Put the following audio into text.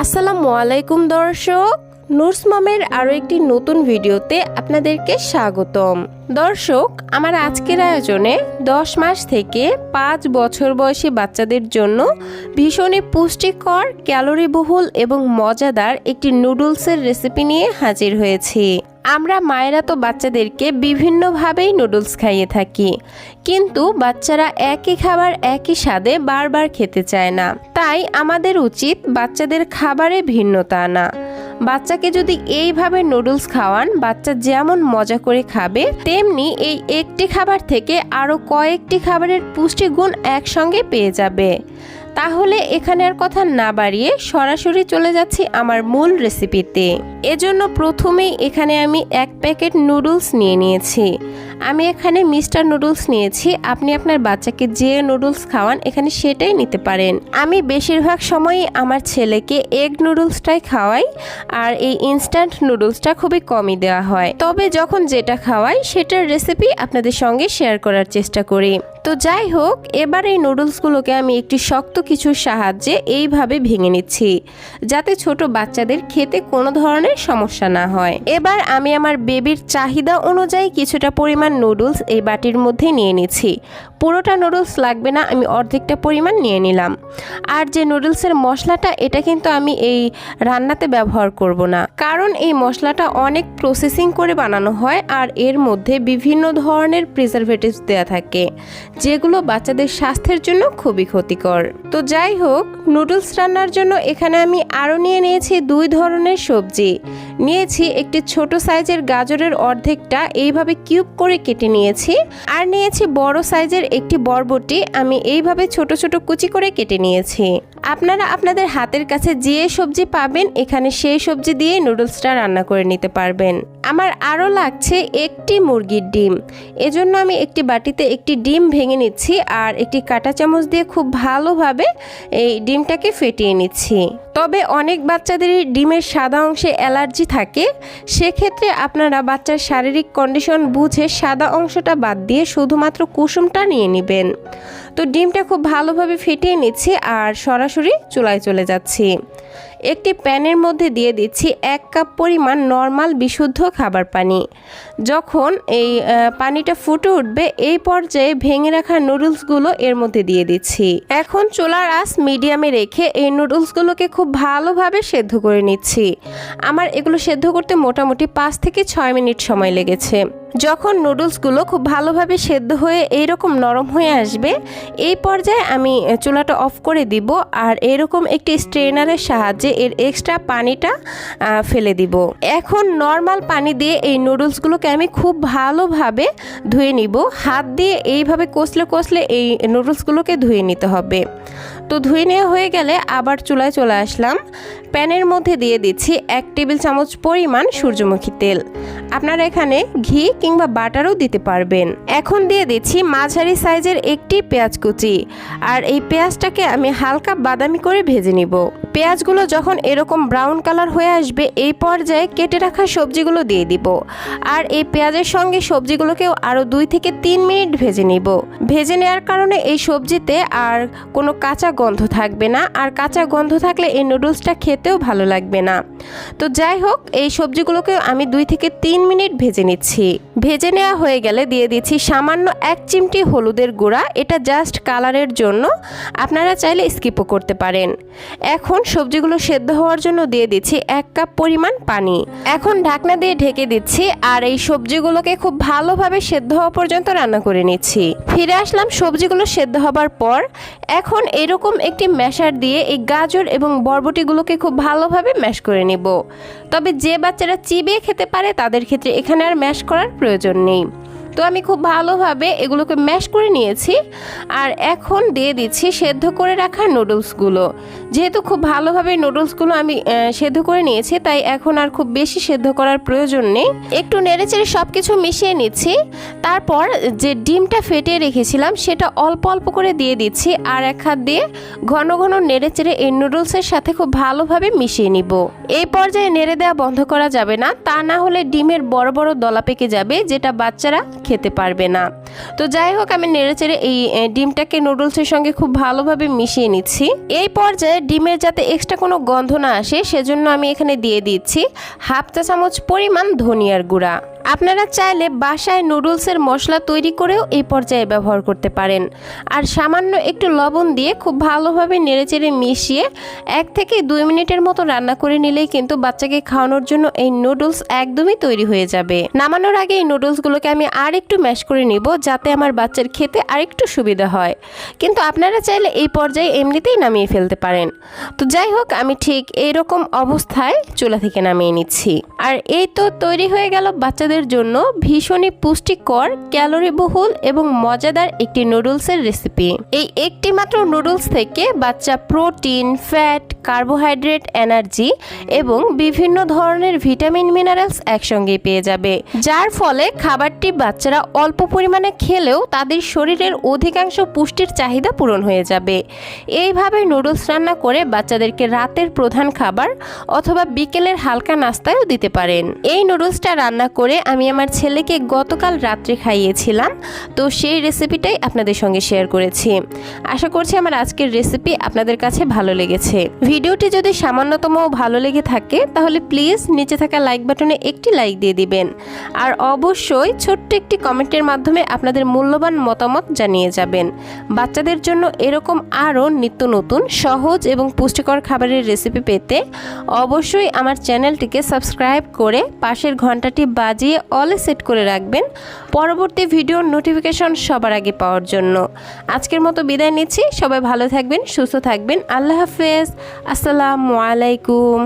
আসসালামু আলাইকুম দর্শক, নুরস মমের আরও একটি নতুন ভিডিওতে আপনাদেরকে স্বাগতম। দর্শক, আমার আজকের আয়োজনে 10 মাস থেকে 5 বছর বয়সী বাচ্চাদের জন্য ভীষণই পুষ্টিকর, ক্যালোরিবহুল এবং মজাদার একটি নুডলসের রেসিপি নিয়ে হাজির হয়েছি। আমরা মায়েরা তো বাচ্চাদেরকে বিভিন্নভাবেই নুডলস খাইয়ে থাকি, কিন্তু বাচ্চারা একই খাবার একই স্বাদে বারবার খেতে চায় না। তাই আমাদের উচিত বাচ্চাদের খাবারে ভিন্নতা আনা। বাচ্চাকে যদি এইভাবে নুডলস খাওয়ান, বাচ্চা যেমন মজা করে খাবে, তেমনি এই একটি খাবার থেকে আরও কয়েকটি খাবারের পুষ্টিগুণ একসঙ্গে পেয়ে যাবে। তাহলে এখানে আর কথা না বাড়িয়ে সরাসরি চলে যাচ্ছি আমার মূল রেসিপিতে। এজন্য প্রথমেই এখানে আমি 1 প্যাকেট নুডলস নিয়ে নিয়েছি। আমি এখানে মিস্টার নুডলস নিয়েছি। আপনি আপনার বাচ্চাকে যে নুডলস খাওয়ান এখানে সেটাই নিতে পারেন। আমি বেশিরভাগ সময়ই আমার ছেলেকে এগ নুডলসটাই খাওয়াই, আর এই ইনস্ট্যান্ট নুডলসটা খুবই কমই দেওয়া হয়। তবে যখন যেটা খাওয়াই সেটার রেসিপি আপনাদের সঙ্গে শেয়ার করার চেষ্টা করি। তো যাই হোক, এবার এই নুডলসগুলোকে আমি একটি শক্ত কিছুর সাহায্যে এইভাবে ভেঙে নিচ্ছি, যাতে ছোট বাচ্চাদের খেতে কোনো ধরনের সমস্যা না হয়। এবার আমি আমার বেবির চাহিদা অনুযায়ী কিছুটা পরিমাণ নুডলস এই বাটির মধ্যে নিয়ে নিচ্ছি। পুরোটা নুডলস লাগবে না, আমি অর্ধেকটা পরিমাণ নিয়ে নিলাম। আর যে নুডলসের মশলাটা, এটা কিন্তু আমি এই রান্নাতে ব্যবহার করব না, কারণ এই মশলাটা অনেক প্রসেসিং করে বানানো হয় আর এর মধ্যে বিভিন্ন ধরনের প্রিজারভেটিভস দেওয়া থাকে, যেগুলো বাচ্চাদের স্বাস্থ্যের জন্য খুবই ক্ষতিকর। তো যাই হোক, নুডলস রান্নার জন্য এখানে আমি আরও নিয়ে নিয়েছি 2 ধরনের সবজি। নিয়েছি একটি ছোট সাইজের গাজরের অর্ধেকটা এইভাবে কিউব করে কেটে নিয়েছি, আর নিয়েছি বড় সাইজের একটি বরবটি, আমি এইভাবে ছোট ছোট কুচি করে কেটে নিয়েছি। আপনারা আপনাদের হাতের কাছে যে সবজি পাবেন এখানে সেই সবজি দিয়ে নুডলসটা রান্না করে নিতে পারবেন। আমার আরও লাগছে একটি মুরগির ডিম। এজন্য আমি একটি বাটিতে একটি ডিম ভেঙে নিচ্ছি আর একটি কাঁটা চামচ দিয়ে খুব ভালোভাবে এই ডিমটাকে ফেটিয়ে নিচ্ছি। তবে অনেক বাচ্চাদেরই ডিমের সাদা অংশে অ্যালার্জি থাকে, সেক্ষেত্রে আপনারা বাচ্চার শারীরিক কন্ডিশন বুঝে সাদা অংশটা বাদ দিয়ে শুধুমাত্র কুসুমটা নিয়ে নেবেন। তো ডিমটা খুব ভালোভাবে ফেটিয়ে নিচ্ছি আর সরাসরি চুলায় চলে যাচ্ছি। একটি প্যানের মধ্যে দিয়ে দিচ্ছি 1 কাপ পরিমাণ নর্মাল বিশুদ্ধ খাবার পানি। যখন এই পানিটা ফুটে উঠবে, এই পর্যায়ে ভেঙে রাখা নুডলসগুলো এর মধ্যে দিয়ে দিচ্ছি। এখন চুলার আঁচ মিডিয়ামে রেখে এই নুডলসগুলোকে খুব ভালোভাবে সেদ্ধ করে নিচ্ছি। আমার এগুলো সেদ্ধ করতে মোটামুটি 5 থেকে 6 মিনিট সময় লেগেছে। যখন নুডলসগুলো খুব ভালোভাবে সেদ্ধ হয়ে এইরকম নরম হয়ে আসবে, এই পর্যায়ে আমি চুলাটা অফ করে দিব আর এরকম একটি স্ট্রেনারের সাহায্যে এর এক্সট্রা পানিটা ফেলে দিব। এখন নর্মাল পানি দিয়ে এই নুডলসগুলোকে আমি খুব ভালোভাবে ধুয়ে নিব। হাত দিয়ে এইভাবে কষলে কষলে এই নুডলসগুলোকে ধুয়ে নিতে হবে। তো ধুয়ে নেওয়া হয়ে গেলে আবার চুলায় চলে আসলাম। প্যানের মধ্যে দিয়ে দিচ্ছি 1 টেবিল চামচ পরিমাণ সূর্যমুখী তেল। আপনারা এখানে ঘি কিংবা বাটারও দিতে পারবেন। এখন দিয়ে দিচ্ছি মাঝারি সাইজের একটি পেঁয়াজ কুচি, আর এই পেঁয়াজটাকে আমি হালকা বাদামি করে ভেজে নিব। পেঁয়াজগুলো যখন এরকম ব্রাউন কালার হয়ে আসবে, এই পর্যায়ে কেটে রাখা সবজিগুলো দিয়ে দিব। আর এই পেঁয়াজের সঙ্গে সবজিগুলোকেও আরও 2 থেকে 3 মিনিট ভেজে নিব। ভেজে নেওয়ার কারণে এই সবজিতে আর কোনো কাঁচা গন্ধ থাকবে না, আর কাঁচা গন্ধ থাকলে এই নুডলসটা খেতেও ভালো লাগবে না। তো যাই হোক, এই সবজিগুলোকে আমি 2 থেকে 3 মিনিট ভেজে নিচ্ছি। ভেজে নেওয়া হয়ে গেলে দিয়ে দিচ্ছি সামান্য 1 চিমটি হলুদের গুঁড়া। এটা জাস্ট কালারের জন্য, আপনারা চাইলে স্কিপও করতে পারেন। এখন সবজিগুলো সেদ্ধ হওয়ার জন্য দিয়ে দিচ্ছি 1 কাপ পরিমাণ পানি। এখন ঢাকনা দিয়ে ঢেকে দিচ্ছি আর এই সবজিগুলোকে খুব ভালোভাবে সেদ্ধ হওয়া পর্যন্ত রান্না করে নিচ্ছি। ফিরে আসলাম সবজিগুলো সেদ্ধ হবার পর। এখন এরকম একটি ম্যাশার দিয়ে এই গাজর এবং বরবটিগুলোকে খুব ভালোভাবে ম্যাশ করে নেব। তবে যে বাচ্চারা চিবিয়ে খেতে পারে তাদের ক্ষেত্রে এখানে আর ম্যাশ করার প্রয়োজন নেই। তো আমি খুব ভালোভাবে এগুলোকে ম্যাশ করে নিয়েছি। আর এখন দিয়ে দিচ্ছি সেদ্ধ করে রাখা নুডলসগুলো। যেহেতু খুব ভালোভাবে নুডলসগুলো আমি সেদ্ধ করে নিয়েছি, তাই এখন আর খুব বেশি সেদ্ধ করার প্রয়োজন নেই। একটু নেড়েচেড়ে সব কিছু মিশিয়ে নিচ্ছি। তারপর যে ডিমটা ফেটিয়ে রেখেছিলাম সেটা অল্প অল্প করে দিয়ে দিচ্ছি, আর 1 হাত দিয়ে ঘন ঘন নেড়েচেড়ে এই নুডলসের সাথে খুব ভালোভাবে মিশিয়ে নিব। এই পর্যায়ে নেড়ে দেওয়া বন্ধ করা যাবে না, তা না হলে ডিমের বড় বড় দলা পেকে যাবে, যেটা বাচ্চারা খেতে পারবে না। তো যাই হোক, আমি নেড়েচেড়ে এই ডিমটাকে নুডলসের সঙ্গে খুব ভালোভাবে মিশিয়ে নিচ্ছি। এই পর্যায়ে ডিমের যাতে এক্সট্রা কোনো গন্ধ না আসে সেজন্য আমি এখানে দিয়ে দিচ্ছি 1/2 চা চামচ পরিমাণ ধনিয়ার গুঁড়া। আপনারা চাইলে বাসায় নুডলসের মশলা তৈরি করেও এই পর্যায়ে ব্যবহার করতে পারেন। আর সামান্য একটু লবণ দিয়ে খুব ভালোভাবে নেড়েচেড়ে মিশিয়ে 1 থেকে 2 মিনিটের মতো রান্না করে নিলেই কিন্তু বাচ্চাকে খাওয়ানোর জন্য এই নুডলস একদমই তৈরি হয়ে যাবে। নামানোর আগে এই নুডলসগুলোকে আমি আর একটু ম্যাশ করে নিব যাতে আমার বাচ্চার খেতে আরেকটু সুবিধা হয়, কিন্তু আপনারা চাইলে এই পর্যায়ে এমনিতেই নামিয়ে ফেলতে পারেন। তো যাই হোক, আমি ঠিক এইরকম অবস্থায় চুলা থেকে নামিয়ে নিচ্ছি। আর এই তো তৈরি হয়ে গেল বাচ্চাদের জন্য ভীষণই পুষ্টিকর, ক্যালোরিবহুল এবং মজাদার একটি নুডলসের রেসিপি। এই একটি মাত্র নুডলস থেকে বাচ্চা প্রোটিন, ফ্যাট, কার্বোহাইড্রেট, এনার্জি এবং বিভিন্ন ধরনের ভিটামিন, মিনারেলস একসঙ্গেই পেয়ে যাবে, যার ফলে খাবারটি বাচ্চারা অল্প পরিমাণে খেলেও তাদের শরীরের অধিকাংশ পুষ্টির চাহিদা পূরণ হয়ে যাবে। এইভাবে নুডলস রান্না করে বাচ্চাদেরকে রাতের প্রধান খাবার অথবা বিকেলের হালকা নাস্তায়ও দিতে পারেন। এই নুডলসটা রান্না করে আমি আমার ছেলেকে গতকাল রাত্রে খাইয়েছিলাম, তো সেই রেসিপিটাই আপনাদের সঙ্গে শেয়ার করেছি। আশা করছি আমার আজকের রেসিপি আপনাদের কাছে ভালো লেগেছে। ভিডিওটি যদি সামান্যতম ভালো লেগে থাকে তাহলে প্লিজ নিচে থাকা লাইক বাটনে একটি লাইক দিয়ে দিবেন। আর অবশ্যই ছোট্ট একটি কমেন্টের মাধ্যমে আপনাদের মূল্যবান মতামত জানিয়ে যাবেন। বাচ্চাদের জন্য এরকম আরও নিত্য নতুন সহজ এবং পুষ্টিকর খাবারের রেসিপি পেতে অবশ্যই আমার চ্যানেলটিকে সাবস্ক্রাইব করে পাশের ঘন্টাটি বাজিয়ে অলে সেট করে রাখবেন পরবর্তী ভিডিওর নোটিফিকেশন সবার আগে পাওয়ার জন্য। আজকের মতো বিদায় নিচ্ছি। সবাই ভালো থাকবেন, সুস্থ থাকবেন। আল্লাহ হাফেজ। আসসালামু আলাইকুম।